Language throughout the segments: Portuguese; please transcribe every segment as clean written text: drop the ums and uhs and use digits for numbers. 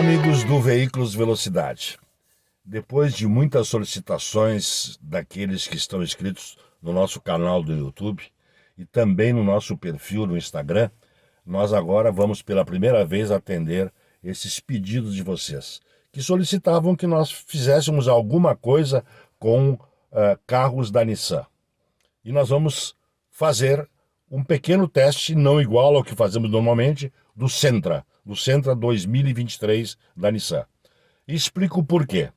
amigos do Veículos Velocidade. Depois de muitas solicitações daqueles que estão inscritos no nosso canal do YouTube e também no nosso perfil no Instagram, nós agora vamos pela primeira vez atender esses pedidos de vocês, que solicitavam que nós fizéssemos alguma coisa com carros da Nissan. E nós vamos fazer um pequeno teste, não igual ao que fazemos normalmente, do Sentra 2023 da Nissan. E explico o porquê.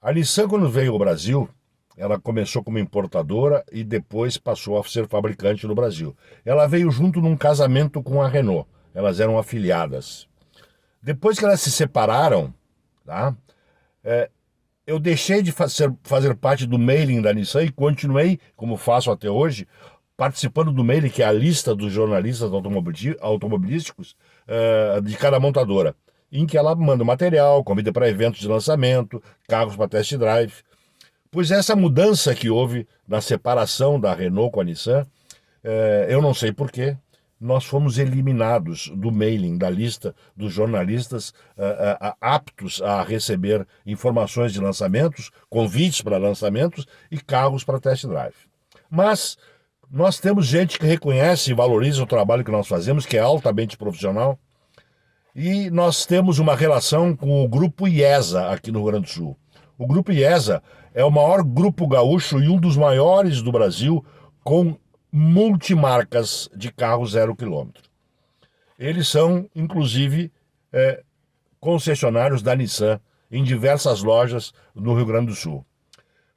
A Nissan, quando veio ao Brasil, ela começou como importadora e depois passou a ser fabricante no Brasil. Ela veio junto num casamento com a Renault. Elas eram afiliadas. Depois que elas se separaram, tá? Eu deixei de fazer parte do mailing da Nissan e continuei, como faço até hoje, participando do mailing, que é a lista dos jornalistas automobilísticos de cada montadora, em que ela manda material, convida para eventos de lançamento, carros para test drive. Pois essa mudança que houve na separação da Renault com a Nissan, eu não sei porquê, nós fomos eliminados do mailing, da lista dos jornalistas aptos a receber informações de lançamentos, convites para lançamentos e carros para test drive. Mas nós temos gente que reconhece e valoriza o trabalho que nós fazemos, que é altamente profissional, e nós temos uma relação com o Grupo IESA aqui no Rio Grande do Sul. O Grupo IESA é o maior grupo gaúcho e um dos maiores do Brasil, com multimarcas de carro 0 quilômetro. Eles são, inclusive, concessionários da Nissan em diversas lojas no Rio Grande do Sul.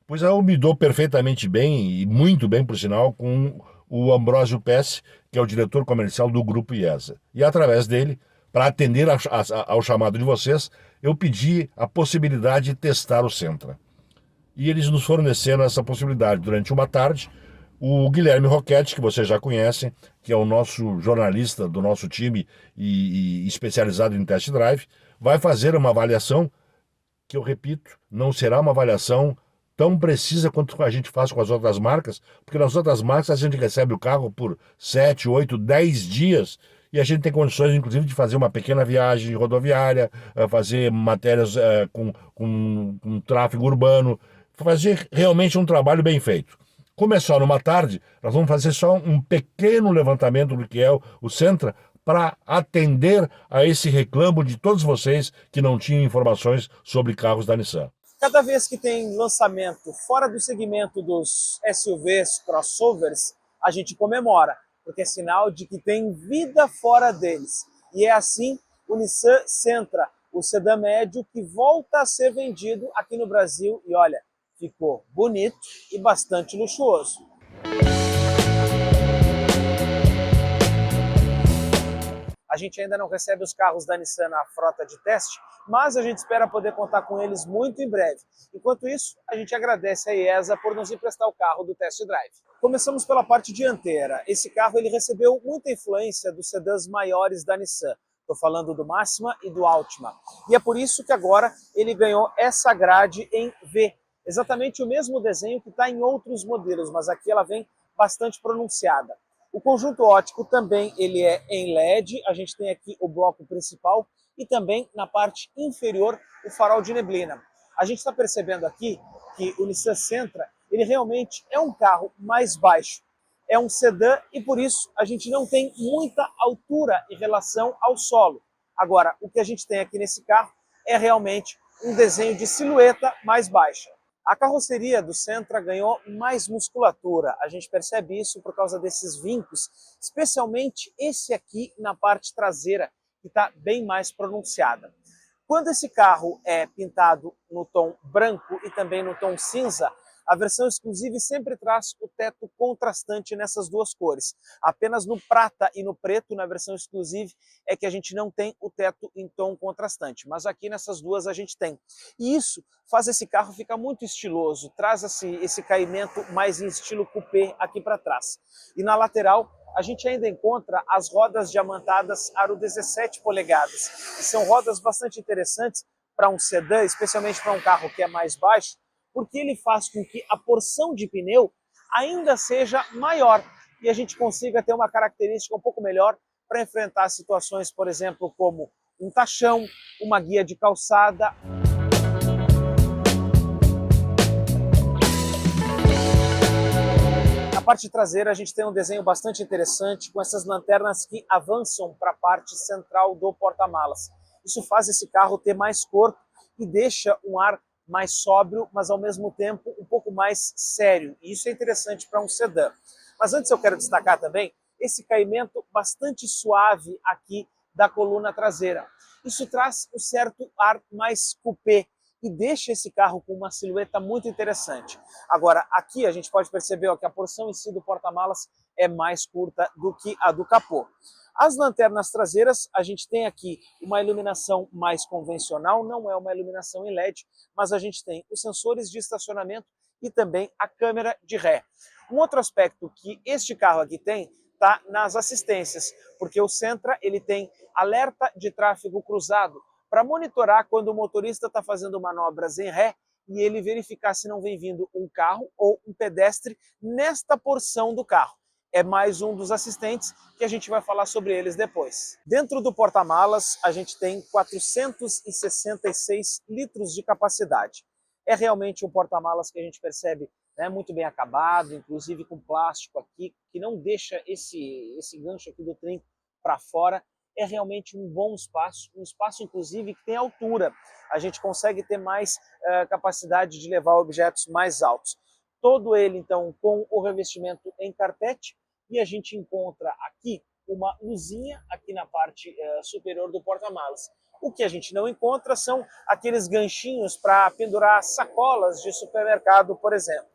Pois eu me dou perfeitamente bem, e muito bem, por sinal, com o Ambrósio Pesce, que é o diretor comercial do Grupo IESA. E através dele, para atender ao chamado de vocês, eu pedi a possibilidade de testar o Sentra. E eles nos forneceram essa possibilidade durante uma tarde. O Guilherme Roquette, que vocês já conhecem, que é o nosso jornalista do nosso time e especializado em test drive, vai fazer uma avaliação que, eu repito, não será uma avaliação tão precisa quanto a gente faz com as outras marcas, porque nas outras marcas a gente recebe o carro por 7, 8, 10 dias e a gente tem condições, inclusive, de fazer uma pequena viagem rodoviária, fazer matérias com tráfego urbano, fazer realmente um trabalho bem feito. Como é só numa tarde, nós vamos fazer só um pequeno levantamento do que é o Sentra para atender a esse reclamo de todos vocês que não tinham informações sobre carros da Nissan. Cada vez que tem lançamento fora do segmento dos SUVs, crossovers, a gente comemora, porque é sinal de que tem vida fora deles. E é assim o Nissan Sentra, o sedã médio que volta a ser vendido aqui no Brasil e olha, ficou bonito e bastante luxuoso. A gente ainda não recebe os carros da Nissan na frota de teste, mas a gente espera poder contar com eles muito em breve. Enquanto isso, a gente agradece a IESA por nos emprestar o carro do test drive. Começamos pela parte dianteira. Esse carro ele recebeu muita influência dos sedãs maiores da Nissan. Estou falando do Máxima e do Altima. E é por isso que agora ele ganhou essa grade em V. Exatamente o mesmo desenho que está em outros modelos, mas aqui ela vem bastante pronunciada. O conjunto óptico também ele é em LED, a gente tem aqui o bloco principal e também na parte inferior o farol de neblina. A gente está percebendo aqui que o Nissan Sentra ele realmente é um carro mais baixo. É um sedã e por isso a gente não tem muita altura em relação ao solo. Agora, o que a gente tem aqui nesse carro é realmente um desenho de silhueta mais baixa. A carroceria do Sentra ganhou mais musculatura, a gente percebe isso por causa desses vincos, especialmente esse aqui na parte traseira, que está bem mais pronunciada. Quando esse carro é pintado no tom branco e também no tom cinza, a versão exclusiva sempre traz o teto contrastante nessas duas cores. Apenas no prata e no preto, na versão exclusiva, é que a gente não tem o teto em tom contrastante. Mas aqui nessas duas a gente tem. E isso faz esse carro ficar muito estiloso, traz esse caimento mais em estilo coupé aqui para trás. E na lateral, a gente ainda encontra as rodas diamantadas aro 17 polegadas. E são rodas bastante interessantes para um sedã, especialmente para um carro que é mais baixo, porque ele faz com que a porção de pneu ainda seja maior e a gente consiga ter uma característica um pouco melhor para enfrentar situações, por exemplo, como um tachão, uma guia de calçada. Na parte traseira a gente tem um desenho bastante interessante com essas lanternas que avançam para a parte central do porta-malas. Isso faz esse carro ter mais corpo e deixa um ar mais sóbrio, mas ao mesmo tempo um pouco mais sério. E isso é interessante para um sedã. Mas antes eu quero destacar também esse caimento bastante suave aqui da coluna traseira. Isso traz um certo ar mais coupé e deixa esse carro com uma silhueta muito interessante. Agora, aqui a gente pode perceber que a porção em si do porta-malas é mais curta do que a do capô. As lanternas traseiras, a gente tem aqui uma iluminação mais convencional, não é uma iluminação em LED, mas a gente tem os sensores de estacionamento e também a câmera de ré. Um outro aspecto que este carro aqui tem está nas assistências, porque o Sentra ele tem alerta de tráfego cruzado para monitorar quando o motorista está fazendo manobras em ré e ele verificar se não vem vindo um carro ou um pedestre nesta porção do carro. É mais um dos assistentes que a gente vai falar sobre eles depois. Dentro do porta-malas, a gente tem 466 litros de capacidade. É realmente um porta-malas que a gente percebe muito bem acabado, inclusive com plástico aqui, que não deixa esse gancho aqui do trinco para fora. É realmente um bom espaço, um espaço inclusive que tem altura. A gente consegue ter mais capacidade de levar objetos mais altos. Todo ele, então, com o revestimento em carpete, e a gente encontra aqui uma luzinha aqui na parte superior do porta-malas. O que a gente não encontra são aqueles ganchinhos para pendurar sacolas de supermercado, por exemplo.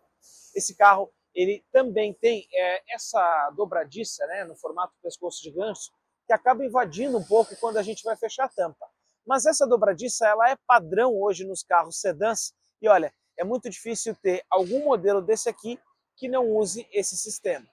Esse carro ele também tem essa dobradiça no formato pescoço de gancho, que acaba invadindo um pouco quando a gente vai fechar a tampa. Mas essa dobradiça ela é padrão hoje nos carros sedãs e olha, é muito difícil ter algum modelo desse aqui que não use esse sistema.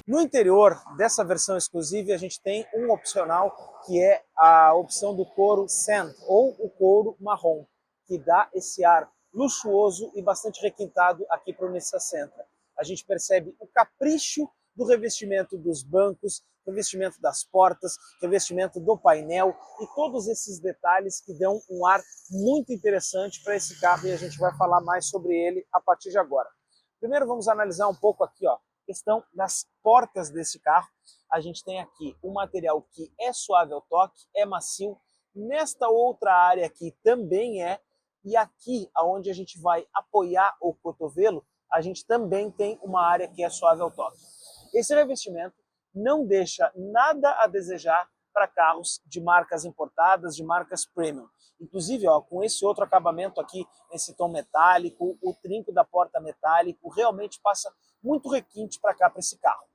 No interior dessa versão exclusiva a gente tem um opcional que é a opção do couro sand ou o couro marrom, que dá esse ar luxuoso e bastante requintado aqui para o Nissan Sentra. A gente percebe o capricho do revestimento dos bancos, revestimento das portas, revestimento do painel e todos esses detalhes que dão um ar muito interessante para esse carro e a gente vai falar mais sobre ele a partir de agora. Primeiro vamos analisar um pouco aqui, a questão das portas desse carro. A gente tem aqui um material que é suave ao toque, é macio. Nesta outra área aqui também e aqui, onde a gente vai apoiar o cotovelo, a gente também tem uma área que é suave ao toque. Esse revestimento não deixa nada a desejar para carros de marcas importadas, de marcas premium. Inclusive, com esse outro acabamento aqui, nesse tom metálico, o trinco da porta metálico, realmente passa muito requinte para cá, para esse carro.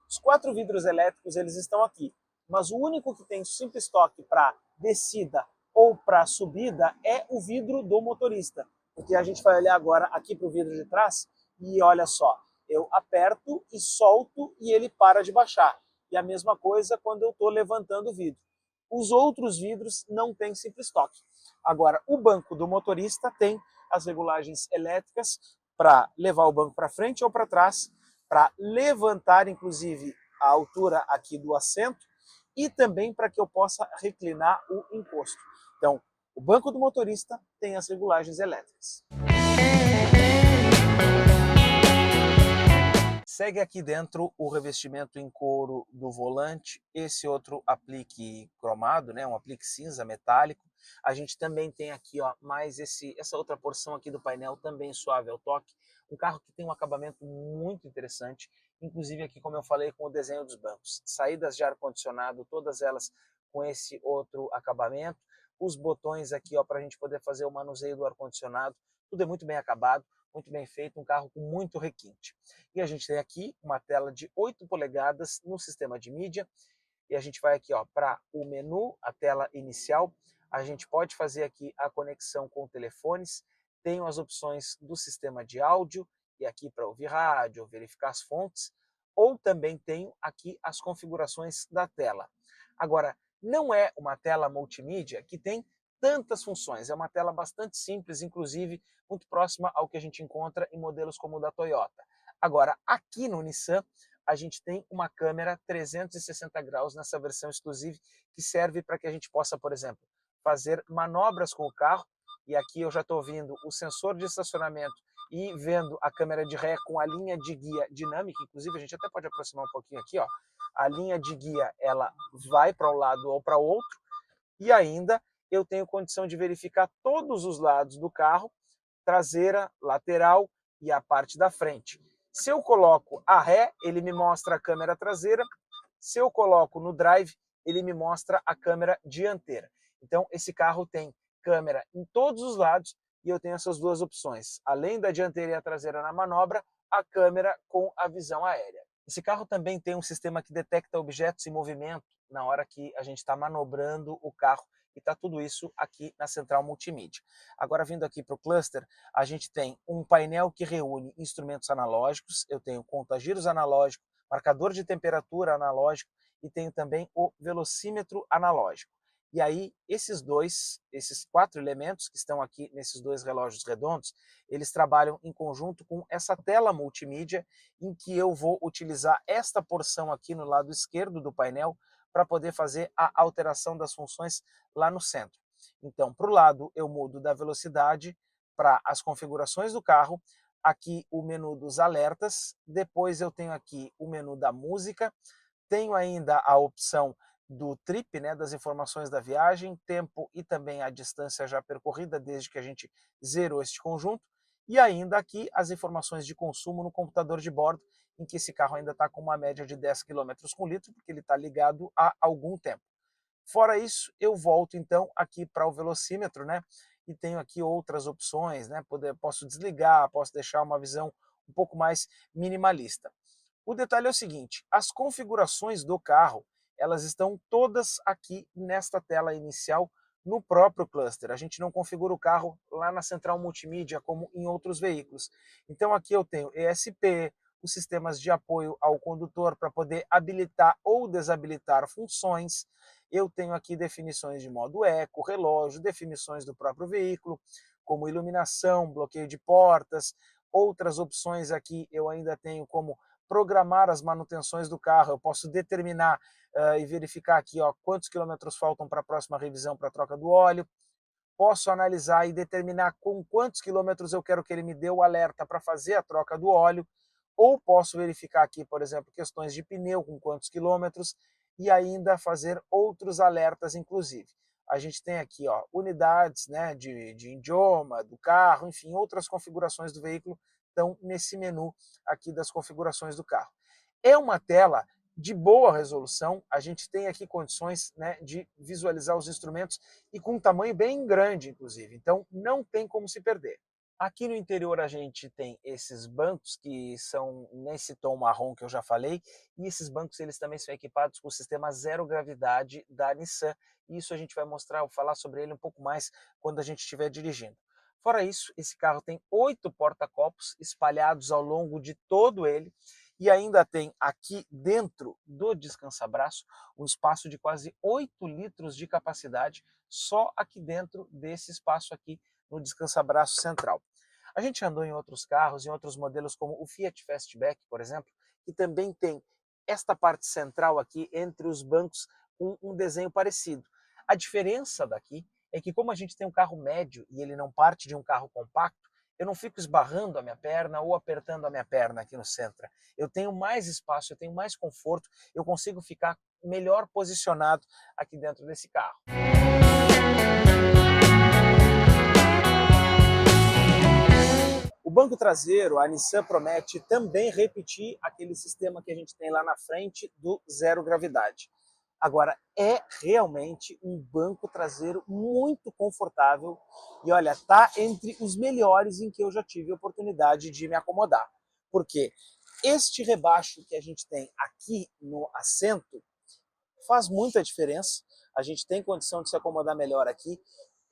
Os 4 vidros elétricos, eles estão aqui, mas o único que tem simples toque para descida ou para subida é o vidro do motorista, porque a gente vai olhar agora aqui para o vidro de trás e olha só, eu aperto e solto e ele para de baixar. E a mesma coisa quando eu estou levantando o vidro. Os outros vidros não têm simples toque. Agora, o banco do motorista tem as regulagens elétricas para levar o banco para frente ou para trás, para levantar, inclusive, a altura aqui do assento e também para que eu possa reclinar o encosto. Então, o banco do motorista tem as regulagens elétricas. Segue aqui dentro o revestimento em couro do volante, esse outro aplique cromado, um aplique cinza metálico. A gente também tem aqui mais essa outra porção aqui do painel, também suave ao toque. Um carro que tem um acabamento muito interessante, inclusive aqui, como eu falei, com o desenho dos bancos. Saídas de ar-condicionado, todas elas com esse outro acabamento. Os botões aqui para a gente poder fazer o manuseio do ar-condicionado, tudo é muito bem acabado, muito bem feito, um carro com muito requinte. E a gente tem aqui uma tela de 8 polegadas no sistema de mídia, e a gente vai aqui para o menu, a tela inicial, a gente pode fazer aqui a conexão com telefones, tem as opções do sistema de áudio, e aqui para ouvir rádio, verificar as fontes, ou também tenho aqui as configurações da tela. Agora, não é uma tela multimídia que tem tantas funções, é uma tela bastante simples, inclusive muito próxima ao que a gente encontra em modelos como o da Toyota. Agora, aqui no Nissan, a gente tem uma câmera 360 graus nessa versão exclusiva, que serve para que a gente possa, por exemplo, fazer manobras com o carro. E aqui eu já estou vendo o sensor de estacionamento e vendo a câmera de ré com a linha de guia dinâmica. Inclusive, a gente até pode aproximar um pouquinho aqui, ó. A linha de guia, ela vai para um lado ou para o outro. E ainda eu tenho condição de verificar todos os lados do carro, traseira, lateral e a parte da frente. Se eu coloco a ré, ele me mostra a câmera traseira. Se eu coloco no drive, ele me mostra a câmera dianteira. Então, esse carro tem câmera em todos os lados e eu tenho essas duas opções. Além da dianteira e a traseira na manobra, a câmera com a visão aérea. Esse carro também tem um sistema que detecta objetos em movimento na hora que a gente está manobrando o carro, e está tudo isso aqui na central multimídia. Agora, vindo aqui para o cluster, a gente tem um painel que reúne instrumentos analógicos, eu tenho contagiros analógico, marcador de temperatura analógico e tenho também o velocímetro analógico. E aí, esses 4 elementos que estão aqui nesses 2 relógios redondos, eles trabalham em conjunto com essa tela multimídia, em que eu vou utilizar esta porção aqui no lado esquerdo do painel para poder fazer a alteração das funções lá no centro. Então, para o lado, eu mudo da velocidade para as configurações do carro, aqui o menu dos alertas, depois eu tenho aqui o menu da música, tenho ainda a opção do trip, né, das informações da viagem, tempo e também a distância já percorrida desde que a gente zerou este conjunto, e ainda aqui as informações de consumo no computador de bordo, em que esse carro ainda está com uma média de 10 quilômetros com litro, porque ele está ligado há algum tempo. Fora isso, eu volto então aqui para o velocímetro, né, e tenho aqui outras opções, né, posso desligar, posso deixar uma visão um pouco mais minimalista. O detalhe é o seguinte, as configurações do carro, elas estão todas aqui nesta tela inicial no próprio cluster. A gente não configura o carro lá na central multimídia como em outros veículos. Então aqui eu tenho ESP, os sistemas de apoio ao condutor para poder habilitar ou desabilitar funções. Eu tenho aqui definições de modo eco, relógio, definições do próprio veículo, como iluminação, bloqueio de portas. Outras opções aqui eu ainda tenho como programar as manutenções do carro, eu posso determinar e verificar aqui quantos quilômetros faltam para a próxima revisão para a troca do óleo, posso analisar e determinar com quantos quilômetros eu quero que ele me dê o alerta para fazer a troca do óleo, ou posso verificar aqui, por exemplo, questões de pneu com quantos quilômetros e ainda fazer outros alertas, inclusive. A gente tem aqui unidades, né, de idioma do carro, enfim, outras configurações do veículo estão nesse menu aqui das configurações do carro. É uma tela de boa resolução, a gente tem aqui condições, né, de visualizar os instrumentos e com um tamanho bem grande, inclusive, então não tem como se perder. Aqui no interior a gente tem esses bancos que são nesse tom marrom que eu já falei, e esses bancos eles também são equipados com o sistema zero gravidade da Nissan, e isso a gente vai falar sobre ele um pouco mais quando a gente estiver dirigindo. Fora isso, esse carro tem 8 porta-copos espalhados ao longo de todo ele, e ainda tem aqui dentro do descansa-braço um espaço de quase 8 litros de capacidade, só aqui dentro desse espaço aqui no descansa-braço central. A gente andou em outros carros, em outros modelos como o Fiat Fastback, por exemplo, que também tem esta parte central aqui entre os bancos com um desenho parecido. A diferença daqui é que como a gente tem um carro médio e ele não parte de um carro compacto, eu não fico esbarrando a minha perna ou apertando a minha perna aqui no Sentra. Eu tenho mais espaço, eu tenho mais conforto, eu consigo ficar melhor posicionado aqui dentro desse carro. O banco traseiro, a Nissan promete também repetir aquele sistema que a gente tem lá na frente do zero gravidade. Agora, é realmente um banco traseiro muito confortável e olha, tá entre os melhores em que eu já tive a oportunidade de me acomodar. Porque este rebaixo que a gente tem aqui no assento faz muita diferença, a gente tem condição de se acomodar melhor aqui.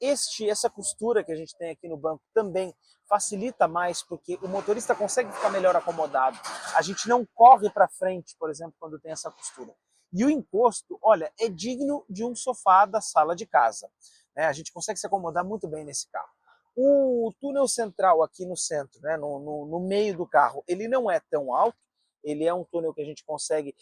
Essa costura que a gente tem aqui no banco também facilita mais, porque o motorista consegue ficar melhor acomodado. A gente não corre para frente, por exemplo, quando tem essa costura. E o encosto, olha, é digno de um sofá da sala de casa. Né? A gente consegue se acomodar muito bem nesse carro. O túnel central aqui no centro, né, no meio do carro, ele não é tão alto, ele é um túnel que a gente consegue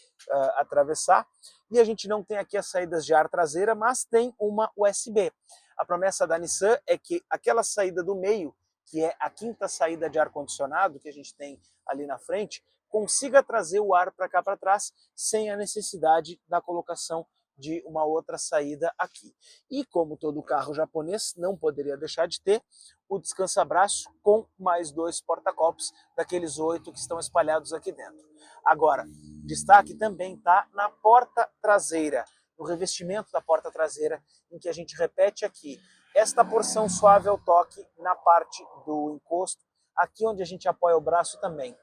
atravessar, e a gente não tem aqui as saídas de ar traseira, mas tem uma USB. A promessa da Nissan é que aquela saída do meio, que é a quinta saída de ar-condicionado que a gente tem ali na frente, consiga trazer o ar para cá para trás, sem a necessidade da colocação de uma outra saída aqui. E como todo carro japonês não poderia deixar de ter, o descansa-braço com mais 2 porta-copos, daqueles 8 que estão espalhados aqui dentro. Agora, destaque também está na porta traseira, no revestimento da porta traseira, em que a gente repete aqui esta porção suave ao toque na parte do encosto, aqui onde a gente apoia o braço também.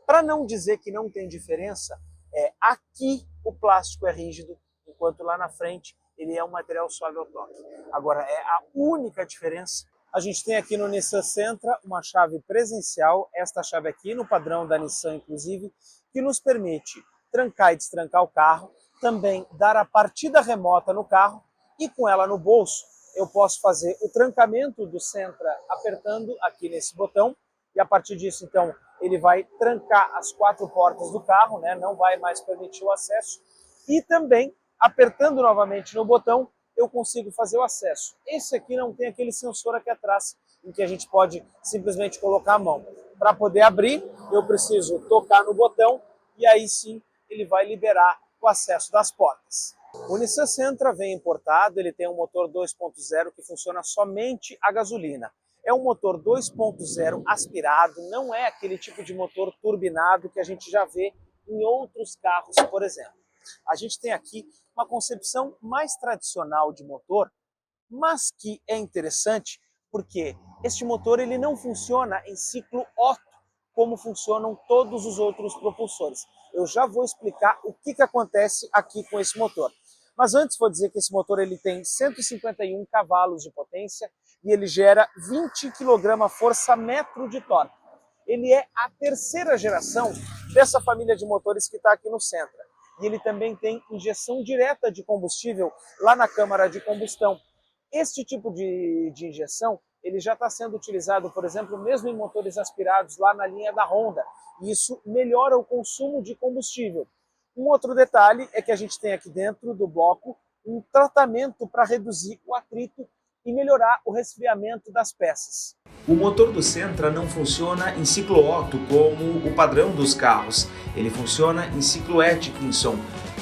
Para não dizer que não tem diferença, aqui o plástico é rígido, enquanto lá na frente ele é um material suave ao toque. Agora, é a única diferença. A gente tem aqui no Nissan Sentra uma chave presencial, esta chave aqui, no padrão da Nissan inclusive, que nos permite trancar e destrancar o carro, também dar a partida remota no carro, e com ela no bolso eu posso fazer o trancamento do Sentra apertando aqui nesse botão, e a partir disso então ele vai trancar as 4 portas do carro, né? Não vai mais permitir o acesso, e também apertando novamente no botão eu consigo fazer o acesso. Esse aqui não tem aquele sensor aqui atrás, em que a gente pode simplesmente colocar a mão. Para poder abrir, eu preciso tocar no botão, e aí sim ele vai liberar o acesso das portas. O Nissan Sentra vem importado, ele tem um motor 2.0 que funciona somente a gasolina. É um motor 2.0 aspirado, não é aquele tipo de motor turbinado que a gente já vê em outros carros, por exemplo. A gente tem aqui uma concepção mais tradicional de motor, mas que é interessante porque este motor ele não funciona em ciclo Otto, como funcionam todos os outros propulsores. Eu já vou explicar o que acontece aqui com esse motor. Mas antes vou dizer que esse motor ele tem 151 cavalos de potência e ele gera 20 kgfm de torque. Ele é a terceira geração dessa família de motores que está aqui no Sentra. E ele também tem injeção direta de combustível lá na câmara de combustão. Este tipo de injeção ele já está sendo utilizado, por exemplo, mesmo em motores aspirados lá na linha da Honda. E isso melhora o consumo de combustível. Um outro detalhe é que a gente tem aqui dentro do bloco um tratamento para reduzir o atrito e melhorar o resfriamento das peças. O motor do Sentra não funciona em ciclo Otto como o padrão dos carros, ele funciona em ciclo Atkinson.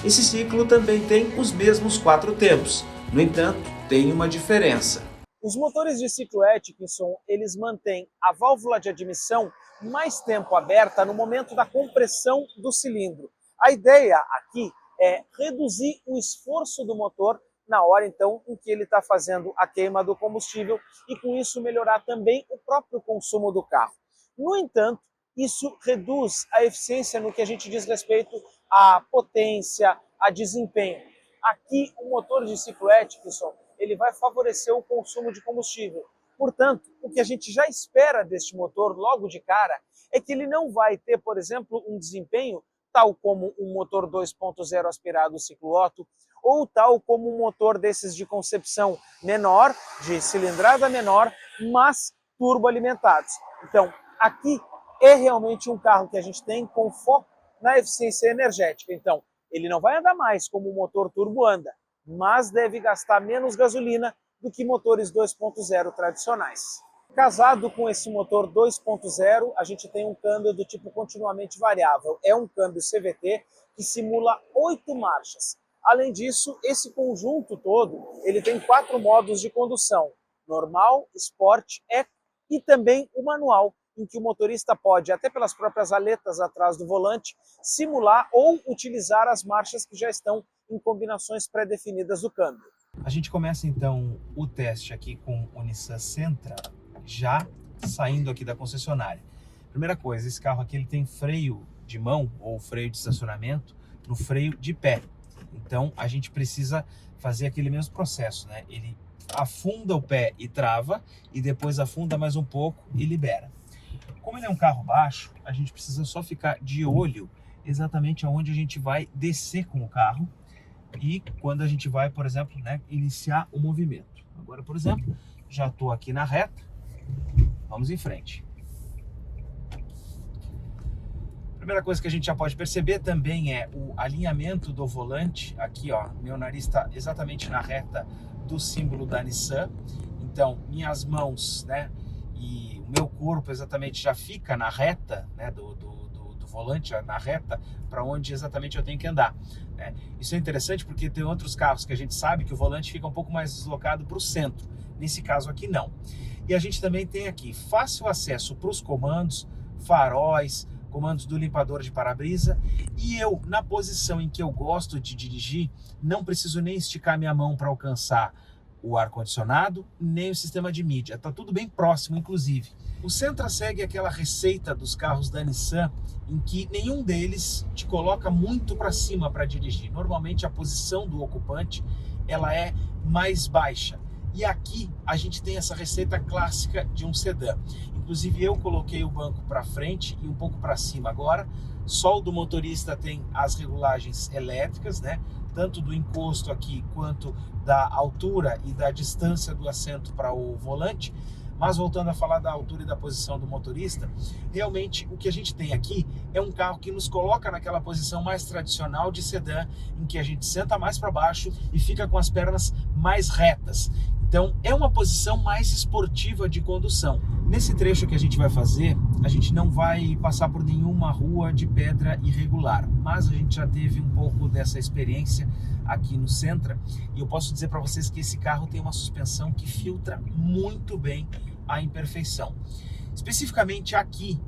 Esse ciclo também tem os mesmos 4 tempos, no entanto, tem uma diferença. Os motores de ciclo Atkinson, eles mantêm a válvula de admissão mais tempo aberta no momento da compressão do cilindro. A ideia aqui é reduzir o esforço do motor na hora, então, em que ele está fazendo a queima do combustível e, com isso, melhorar também o próprio consumo do carro. No entanto, isso reduz a eficiência no que a gente diz respeito à potência, a desempenho. Aqui, o motor de ciclo Atkinson, ele vai favorecer o consumo de combustível. Portanto, o que a gente já espera deste motor logo de cara é que ele não vai ter, por exemplo, um desempenho tal como um motor 2.0 aspirado ciclo Otto, ou tal como um motor desses de concepção menor, de cilindrada menor, mas turboalimentados. Então, aqui é realmente um carro que a gente tem com foco na eficiência energética. Então, ele não vai andar mais como o motor turbo anda, mas deve gastar menos gasolina do que motores 2.0 tradicionais. Casado com esse motor 2.0, a gente tem um câmbio do tipo continuamente variável. É um câmbio CVT que simula 8 marchas. Além disso, esse conjunto todo, ele tem 4 modos de condução: normal, Sport, Eco e também o manual, em que o motorista pode, até pelas próprias aletas atrás do volante, simular ou utilizar as marchas que já estão em combinações pré-definidas do câmbio. A gente começa então o teste aqui com o Nissan Sentra, já saindo aqui da concessionária. Primeira coisa, esse carro aqui ele tem freio de mão ou freio de estacionamento no freio de pé. Então a gente precisa fazer aquele mesmo processo, né? Ele afunda o pé e trava, e depois afunda mais um pouco e libera. Como ele é um carro baixo, a gente precisa só ficar de olho exatamente aonde a gente vai descer com o carro e quando a gente vai, por exemplo, né, iniciar o movimento. Agora, por exemplo, já estou aqui na reta, vamos em frente. Primeira coisa que a gente já pode perceber também é o alinhamento do volante. Aqui, ó, meu nariz está exatamente na reta do símbolo da Nissan. Então, minhas mãos, né, e o meu corpo exatamente já fica na reta, né, do volante, na reta para onde exatamente eu tenho que andar, né? Isso é interessante porque tem outros carros que a gente sabe que o volante fica um pouco mais deslocado para o centro. Nesse caso aqui, não. E a gente também tem aqui fácil acesso para os comandos, faróis, comandos do limpador de para-brisa, e eu, na posição em que eu gosto de dirigir, não preciso nem esticar minha mão para alcançar o ar-condicionado, nem o sistema de mídia. Está tudo bem próximo, inclusive. O Sentra segue aquela receita dos carros da Nissan, em que nenhum deles te coloca muito para cima para dirigir. Normalmente a posição do ocupante ela é mais baixa. E aqui a gente tem essa receita clássica de um sedã. Inclusive eu coloquei o banco para frente e um pouco para cima agora. Só o do motorista tem as regulagens elétricas, né? Tanto do encosto aqui quanto da altura e da distância do assento para o volante. Mas voltando a falar da altura e da posição do motorista, realmente o que a gente tem aqui é um carro que nos coloca naquela posição mais tradicional de sedã, em que a gente senta mais para baixo e fica com as pernas mais retas. Então é uma posição mais esportiva de condução. Nesse trecho que a gente vai fazer, a gente não vai passar por nenhuma rua de pedra irregular, mas a gente já teve um pouco dessa experiência aqui no Sentra, e eu posso dizer para vocês que esse carro tem uma suspensão que filtra muito bem a imperfeição. Especificamente aqui,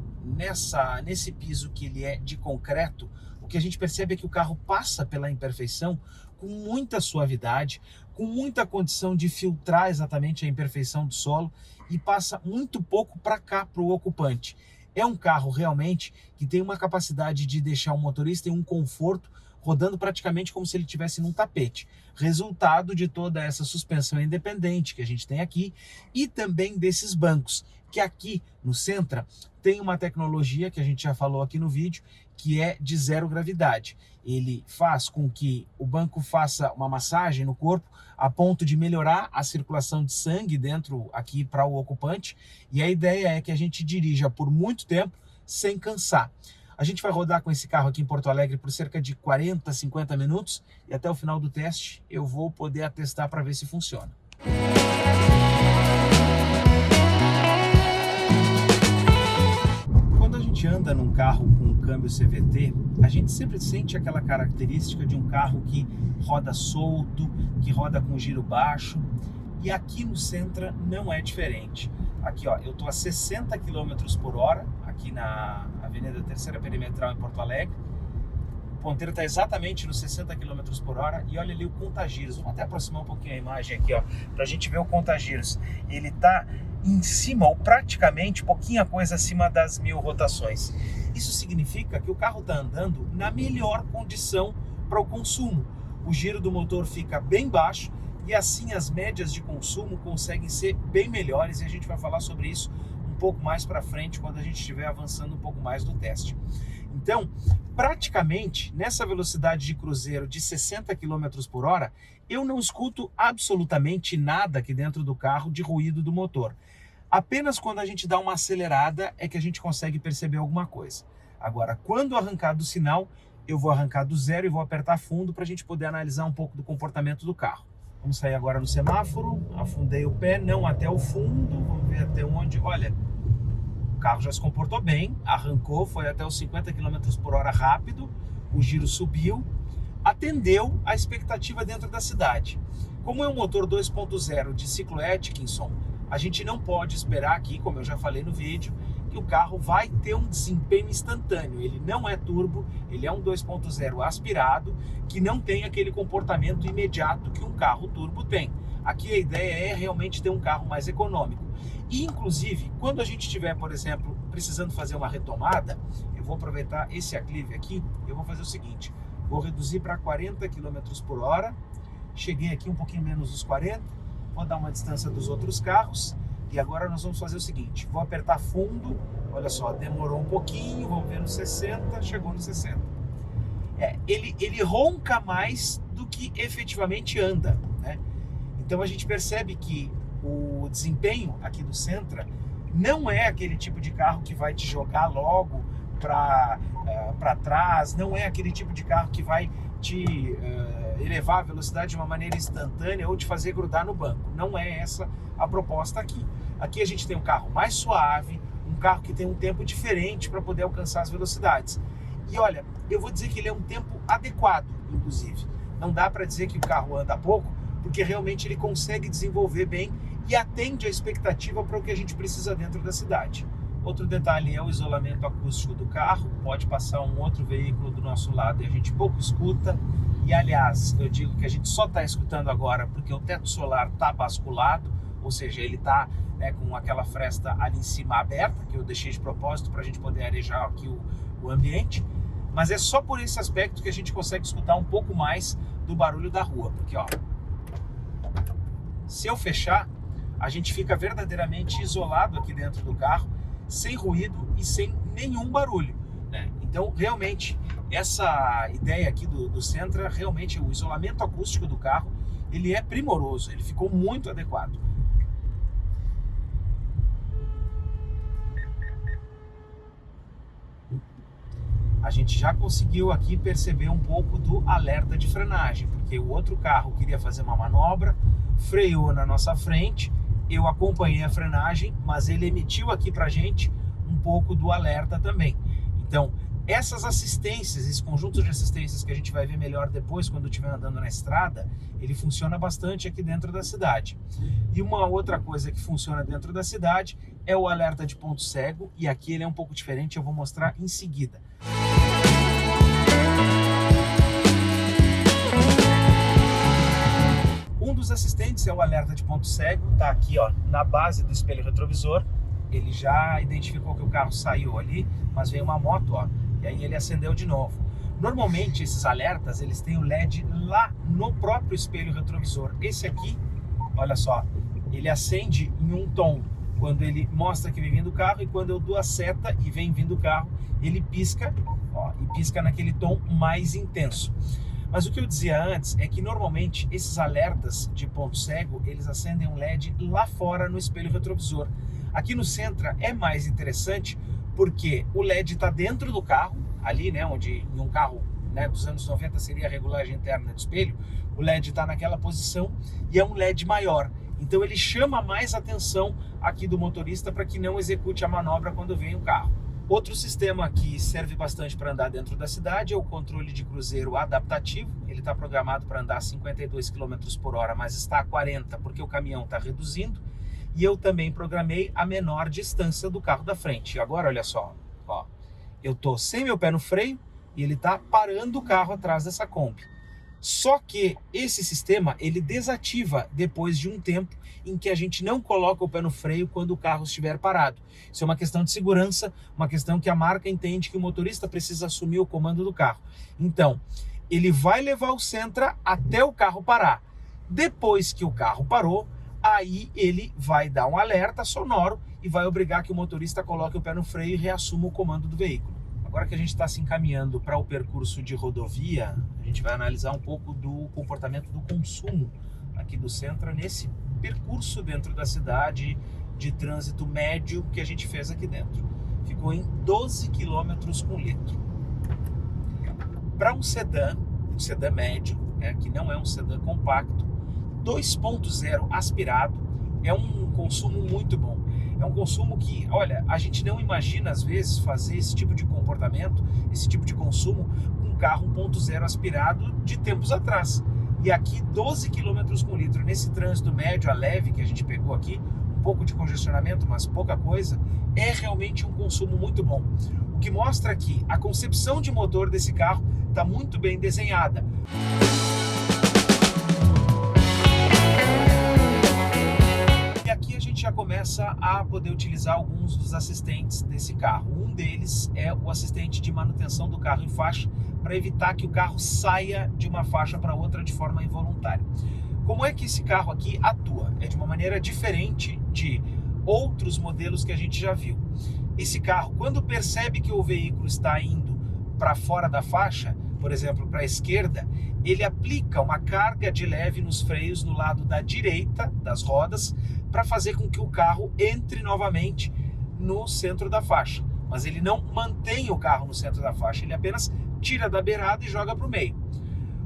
nesse piso que ele é de concreto, o que a gente percebe é que o carro passa pela imperfeição com muita suavidade, com muita condição de filtrar exatamente a imperfeição do solo e passa muito pouco para cá, para o ocupante. É um carro realmente que tem uma capacidade de deixar o motorista em um conforto, rodando praticamente como se ele estivesse num tapete. Resultado de toda essa suspensão independente que a gente tem aqui e também desses bancos, que aqui no Sentra tem uma tecnologia que a gente já falou aqui no vídeo, que é de zero gravidade. Ele faz com que o banco faça uma massagem no corpo a ponto de melhorar a circulação de sangue dentro aqui para o ocupante, e a ideia é que a gente dirija por muito tempo sem cansar. A gente vai rodar com esse carro aqui em Porto Alegre por cerca de 40, 50 minutos e até o final do teste eu vou poder atestar para ver se funciona. Quando a gente anda num carro com câmbio CVT, a gente sempre sente aquela característica de um carro que roda solto, que roda com giro baixo, e aqui no Sentra não é diferente. Aqui, ó, eu estou a 60 km por hora, aqui na Avenida Terceira Perimetral em Porto Alegre. O ponteiro está exatamente nos 60 km por hora e olha ali o contagiros. Vamos até aproximar um pouquinho a imagem aqui, ó, para a gente ver o contagiros. Ele está em cima, ou praticamente pouquinha coisa acima das 1000 rotações. Isso significa que o carro está andando na melhor condição para o consumo. O giro do motor fica bem baixo, e assim as médias de consumo conseguem ser bem melhores, e a gente vai falar sobre isso um pouco mais para frente, quando a gente estiver avançando um pouco mais no teste. Então, praticamente, nessa velocidade de cruzeiro de 60 km por hora, eu não escuto absolutamente nada aqui dentro do carro de ruído do motor. Apenas quando a gente dá uma acelerada é que a gente consegue perceber alguma coisa. Agora, quando arrancar do sinal, eu vou arrancar do zero e vou apertar fundo para a gente poder analisar um pouco do comportamento do carro. Vamos sair agora no semáforo, afundei o pé, não até o fundo, vamos ver até onde. Olha, o carro já se comportou bem, arrancou, foi até os 50 km por hora rápido, o giro subiu, atendeu a expectativa dentro da cidade. Como é um motor 2.0 de ciclo Atkinson, a gente não pode esperar aqui, como eu já falei no vídeo, que o carro vai ter um desempenho instantâneo. Ele não é turbo, ele é um 2.0 aspirado, que não tem aquele comportamento imediato que um carro turbo tem. Aqui a ideia é realmente ter um carro mais econômico. E, inclusive, quando a gente estiver, por exemplo, precisando fazer uma retomada, eu vou aproveitar esse aclive aqui, eu vou fazer o seguinte, vou reduzir para 40 km por hora, cheguei aqui um pouquinho menos dos 40, vou dar uma distância dos outros carros, e agora nós vamos fazer o seguinte, vou apertar fundo, olha só, demorou um pouquinho, vamos ver no 60, chegou no 60. Ele ronca mais do que efetivamente anda, né? Então a gente percebe que o desempenho aqui do Sentra não é aquele tipo de carro que vai te jogar logo para trás, não é aquele tipo de carro que vai te elevar a velocidade de uma maneira instantânea ou te fazer grudar no banco. Não é essa a proposta aqui. Aqui a gente tem um carro mais suave, um carro que tem um tempo diferente para poder alcançar as velocidades. E olha, eu vou dizer que ele é um tempo adequado, inclusive. Não dá para dizer que o carro anda pouco, porque realmente ele consegue desenvolver bem e atende a expectativa para o que a gente precisa dentro da cidade. Outro detalhe é o isolamento acústico do carro. Pode passar um outro veículo do nosso lado e a gente pouco escuta. E aliás, eu digo que a gente só está escutando agora porque o teto solar está basculado, ou seja, ele está com aquela fresta ali em cima aberta, que eu deixei de propósito para a gente poder arejar aqui o ambiente. Mas é só por esse aspecto que a gente consegue escutar um pouco mais do barulho da rua. Porque, ó, se eu fechar, a gente fica verdadeiramente isolado aqui dentro do carro, sem ruído e sem nenhum barulho, né? Então, realmente, essa ideia aqui do Sentra, realmente, o isolamento acústico do carro, ele é primoroso, ele ficou muito adequado. A gente já conseguiu aqui perceber um pouco do alerta de frenagem, porque o outro carro queria fazer uma manobra, freou na nossa frente, eu acompanhei a frenagem, mas ele emitiu aqui pra gente um pouco do alerta também. Então, essas assistências, esse conjunto de assistências que a gente vai ver melhor depois quando estiver andando na estrada, ele funciona bastante aqui dentro da cidade. E uma outra coisa que funciona dentro da cidade é o alerta de ponto cego, e aqui ele é um pouco diferente, eu vou mostrar em seguida. Um dos assistentes é o alerta de ponto cego, tá aqui, ó, na base do espelho retrovisor. Ele já identificou que o carro saiu ali, mas veio uma moto, ó, e aí ele acendeu de novo. Normalmente esses alertas, eles têm o LED lá no próprio espelho retrovisor. Esse aqui, olha só, ele acende em um tom quando ele mostra que vem vindo o carro, e quando eu dou a seta e vem vindo o carro, ele pisca, ó, e pisca naquele tom mais intenso. Mas o que eu dizia antes é que normalmente esses alertas de ponto cego, eles acendem um LED lá fora no espelho retrovisor. Aqui no Sentra é mais interessante porque o LED está dentro do carro, ali, né, onde em um carro, né, dos anos 90 seria a regulagem interna do espelho, o LED está naquela posição e é um LED maior. Então ele chama mais atenção aqui do motorista para que não execute a manobra quando vem o carro. Outro sistema que serve bastante para andar dentro da cidade é o controle de cruzeiro adaptativo. Ele está programado para andar a 52 km por hora, mas está a 40 porque o caminhão está reduzindo. E eu também programei a menor distância do carro da frente. E agora, olha só, ó, eu estou sem meu pé no freio e ele está parando o carro atrás dessa Kombi. Só que esse sistema, ele desativa depois de um tempo em que a gente não coloca o pé no freio quando o carro estiver parado. Isso é uma questão de segurança, uma questão que a marca entende que o motorista precisa assumir o comando do carro. Então, ele vai levar o Sentra até o carro parar. Depois que o carro parou, aí ele vai dar um alerta sonoro e vai obrigar que o motorista coloque o pé no freio e reassuma o comando do veículo. Agora que a gente está se encaminhando para o percurso de rodovia, a gente vai analisar um pouco do comportamento do consumo aqui do Sentra nesse percurso dentro da cidade de trânsito médio que a gente fez aqui dentro. Ficou em 12 km com litro. Para um sedã médio, né, que não é um sedã compacto, 2.0 aspirado é um consumo muito bom. É um consumo que, olha, a gente não imagina às vezes fazer esse tipo de comportamento, esse tipo de consumo com um carro 1.0 aspirado de tempos atrás. E aqui 12 km com litro nesse trânsito médio a leve que a gente pegou aqui, um pouco de congestionamento, mas pouca coisa, é realmente um consumo muito bom. O que mostra que a concepção de motor desse carro está muito bem desenhada. Já começa a poder utilizar alguns dos assistentes desse carro. Um deles é o assistente de manutenção do carro em faixa, para evitar que o carro saia de uma faixa para outra de forma involuntária. Como é que esse carro aqui atua? É de uma maneira diferente de outros modelos que a gente já viu. Esse carro, quando percebe que o veículo está indo para fora da faixa, por exemplo, para a esquerda, ele aplica uma carga de leve nos freios no lado da direita das rodas, para fazer com que o carro entre novamente no centro da faixa. mas ele não mantém o carro no centro da faixa, ele apenas tira da beirada e joga para o meio.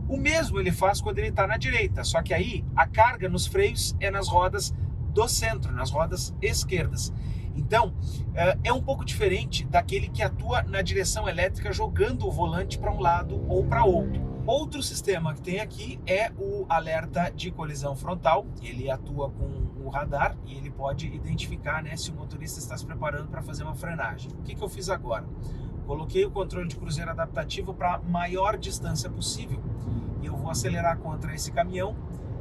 O mesmo ele faz quando ele está na direita, só que aí a carga nos freios é nas rodas do centro, nas rodas esquerdas. Então, é um pouco diferente daquele que atua na direção elétrica jogando o volante para um lado ou para outro. Outro sistema que tem aqui é o alerta de colisão frontal. Ele atua com o radar e ele pode identificar, né, se o motorista está se preparando para fazer uma frenagem. O que eu fiz agora? Coloquei o controle de cruzeiro adaptativo para a maior distância possível. E eu vou acelerar contra esse caminhão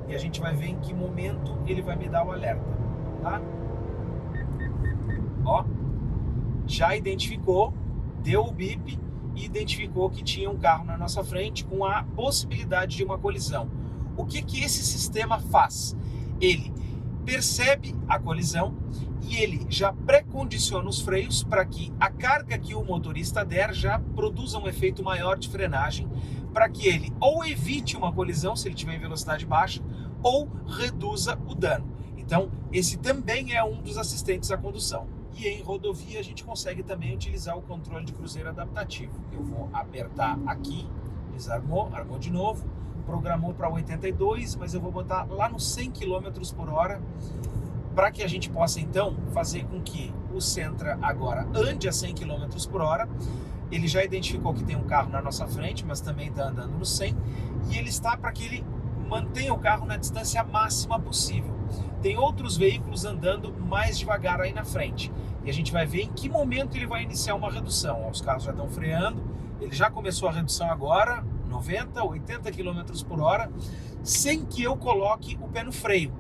e a gente vai ver em que momento ele vai me dar o alerta, tá? Ó, já identificou, deu o bip e identificou que tinha um carro na nossa frente com a possibilidade de uma colisão. O que esse sistema faz? Ele percebe a colisão e ele já pré-condiciona os freios para que a carga que o motorista der já produza um efeito maior de frenagem, para que ele ou evite uma colisão se ele estiver em velocidade baixa ou reduza o dano. Então, esse também é um dos assistentes à condução. E em rodovia a gente consegue também utilizar o controle de cruzeiro adaptativo. Eu vou apertar aqui, desarmou, armou de novo, programou para 82, mas eu vou botar lá nos 100 km por hora, para que a gente possa então fazer com que o Sentra agora ande a 100 km por hora. Ele já identificou que tem um carro na nossa frente, mas também está andando no 100, e ele está para que ele mantenha o carro na distância máxima possível. Tem outros veículos andando mais devagar aí na frente, e a gente vai ver em que momento ele vai iniciar uma redução. Os carros já estão freando, ele já começou a redução agora, 90, 80 km por hora, sem que eu coloque o pé no freio.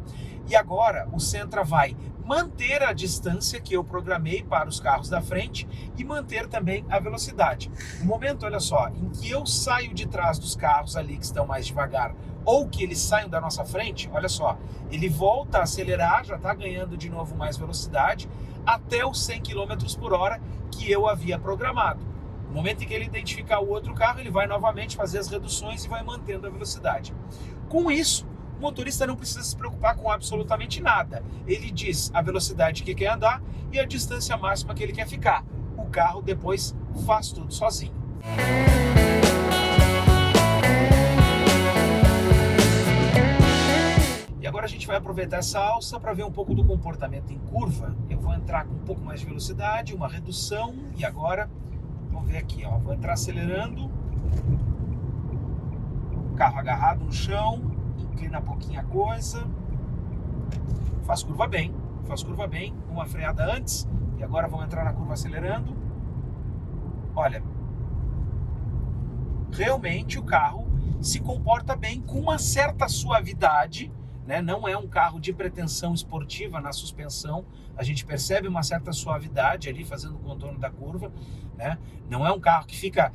E agora o Sentra vai manter a distância que eu programei para os carros da frente e manter também a velocidade. No momento, olha só, em que eu saio de trás dos carros ali que estão mais devagar, ou que eles saiam da nossa frente, olha só, ele volta a acelerar, já está ganhando de novo mais velocidade, até os 100 km por hora que eu havia programado. No momento em que ele identificar o outro carro, ele vai novamente fazer as reduções e vai mantendo a velocidade. Com isso, o motorista não precisa se preocupar com absolutamente nada. Ele diz a velocidade que quer andar e a distância máxima que ele quer ficar. O carro depois faz tudo sozinho. E agora a gente vai aproveitar essa alça para ver um pouco do comportamento em curva. Eu vou entrar com um pouco mais de velocidade, uma redução, e agora, vamos ver aqui, ó, vou entrar acelerando, carro agarrado no chão, inclina pouquinho a coisa, faz curva bem, uma freada antes, e agora vamos entrar na curva acelerando. Olha, realmente o carro se comporta bem, com uma certa suavidade, né? Não é um carro de pretensão esportiva na suspensão, a gente percebe uma certa suavidade ali fazendo o contorno da curva, né? Não é um carro que fica,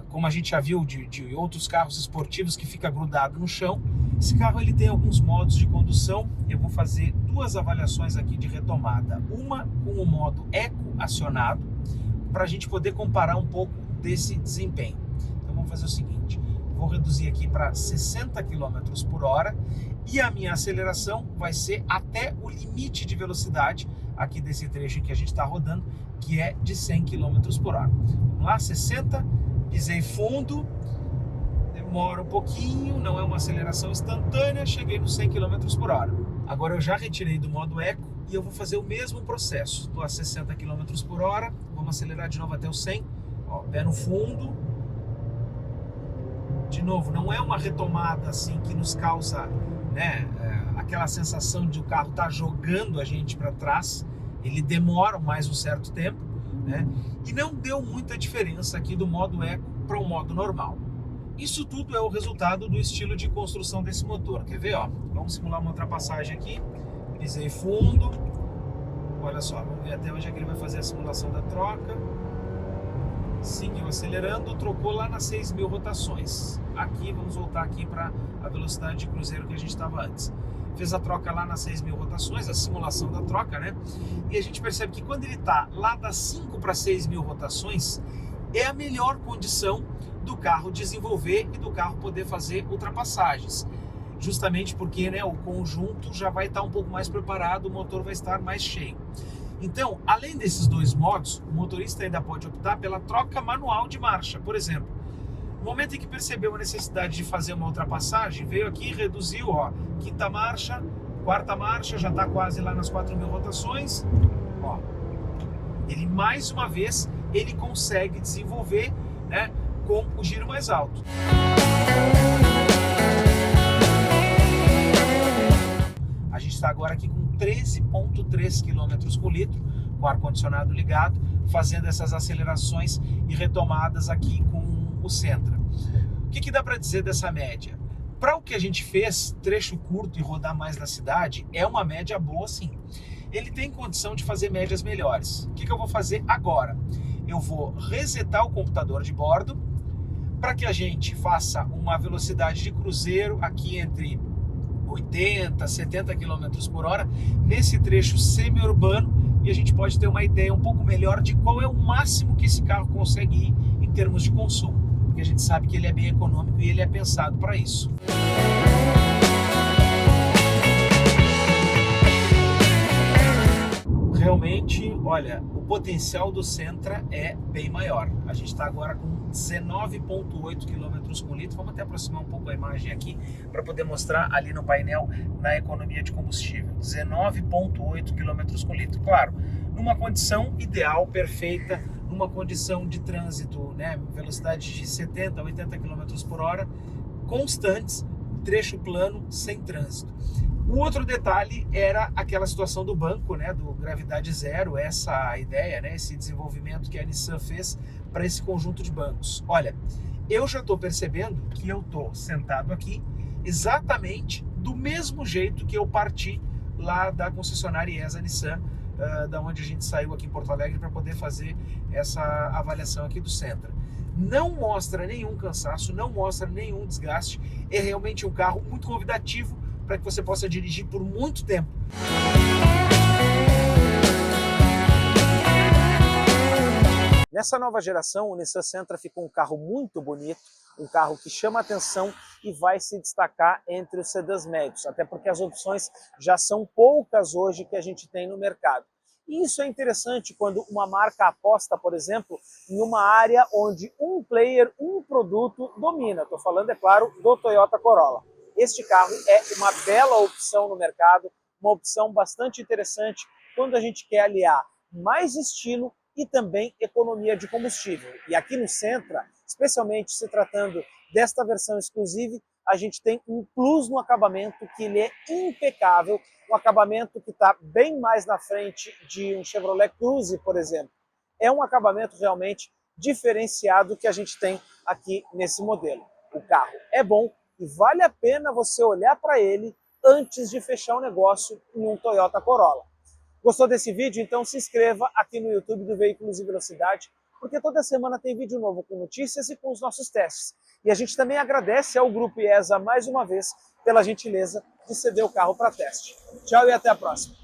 como a gente já viu de outros carros esportivos, que fica grudado no chão. Esse carro ele tem alguns modos de condução. Eu vou fazer duas avaliações aqui de retomada, uma com o modo Eco acionado, para a gente poder comparar um pouco desse desempenho. Então vamos fazer o seguinte, vou reduzir aqui para 60 km por hora e a minha aceleração vai ser até o limite de velocidade aqui desse trecho que a gente está rodando, que é de 100 km por hora. Vamos lá, 60, pisei fundo, demora um pouquinho, não é uma aceleração instantânea, cheguei nos 100 km por hora. Agora eu já retirei do modo Eco e eu vou fazer o mesmo processo. Estou a 60 km por hora, vamos acelerar de novo até o 100, ó, pé no fundo. De novo, não é uma retomada assim que nos causa, né, aquela sensação de o carro estar jogando a gente para trás. Ele demora mais um certo tempo, né? E não deu muita diferença aqui do modo Eco para o modo normal. Isso tudo é o resultado do estilo de construção desse motor. Quer ver? Ó? Vamos simular uma ultrapassagem aqui. Pisei fundo. Olha só, vamos ver até onde é que ele vai fazer a simulação da troca. Seguiu acelerando, trocou lá nas 6.000 rotações. Aqui, vamos voltar aqui para a velocidade de cruzeiro que a gente estava antes. Fez a troca lá nas 6.000 rotações, a simulação da troca, né? E a gente percebe que quando ele está lá das 5 para 6.000 rotações, é a melhor condição do carro desenvolver e do carro poder fazer ultrapassagens. Justamente porque, né, o conjunto já vai estar um pouco mais preparado, o motor vai estar mais cheio. Então, além desses dois modos, o motorista ainda pode optar pela troca manual de marcha. Por exemplo, no momento em que percebeu a necessidade de fazer uma ultrapassagem, veio aqui e reduziu, ó, quinta marcha, quarta marcha, já está quase lá nas 4.000 rotações. Ó, ele mais uma vez ele consegue desenvolver, né, com o giro mais alto. A gente está agora aqui com 13,3 km por litro, com o ar-condicionado ligado, fazendo essas acelerações e retomadas aqui com o Sentra. O que dá para dizer dessa média? Para o que a gente fez, trecho curto e rodar mais na cidade, é uma média boa sim. Ele tem condição de fazer médias melhores. O que eu vou fazer agora? Eu vou resetar o computador de bordo para que a gente faça uma velocidade de cruzeiro aqui entre 80, 70 km por hora, nesse trecho semi-urbano, e a gente pode ter uma ideia um pouco melhor de qual é o máximo que esse carro consegue ir em termos de consumo, porque a gente sabe que ele é bem econômico e ele é pensado para isso. Realmente, olha, o potencial do Sentra é bem maior. A gente está agora com 19,8 km por litro. Vamos até aproximar um pouco a imagem aqui para poder mostrar ali no painel na economia de combustível. 19,8 km por litro. Claro, numa condição ideal, perfeita, numa condição de trânsito, né, velocidade de 70 a 80 km por hora, constantes, trecho plano, sem trânsito. O outro detalhe era aquela situação do banco, né, do gravidade zero, essa ideia, né, esse desenvolvimento que a Nissan fez para esse conjunto de bancos. Olha, eu já estou percebendo que eu estou sentado aqui exatamente do mesmo jeito que eu parti lá da concessionária IESA Nissan, da onde a gente saiu aqui em Porto Alegre para poder fazer essa avaliação aqui do Sentra. Não mostra nenhum cansaço, não mostra nenhum desgaste, é realmente um carro muito convidativo para que você possa dirigir por muito tempo. Nessa nova geração, o Nissan Sentra ficou um carro muito bonito, um carro que chama atenção e vai se destacar entre os sedãs médios, até porque as opções já são poucas hoje que a gente tem no mercado. E isso é interessante quando uma marca aposta, por exemplo, em uma área onde um player, um produto domina. Estou falando, é claro, do Toyota Corolla. Este carro é uma bela opção no mercado, uma opção bastante interessante quando a gente quer aliar mais estilo e também economia de combustível. E aqui no Sentra, especialmente se tratando desta versão exclusiva, a gente tem um plus no acabamento que ele é impecável, um acabamento que está bem mais na frente de um Chevrolet Cruze, por exemplo. É um acabamento realmente diferenciado que a gente tem aqui nesse modelo. O carro é bom e vale a pena você olhar para ele antes de fechar o negócio em um Toyota Corolla. Gostou desse vídeo? Então se inscreva aqui no YouTube do Veículos e Velocidade, porque toda semana tem vídeo novo com notícias e com os nossos testes. E a gente também agradece ao Grupo IESA mais uma vez pela gentileza de ceder o carro para teste. Tchau e até a próxima.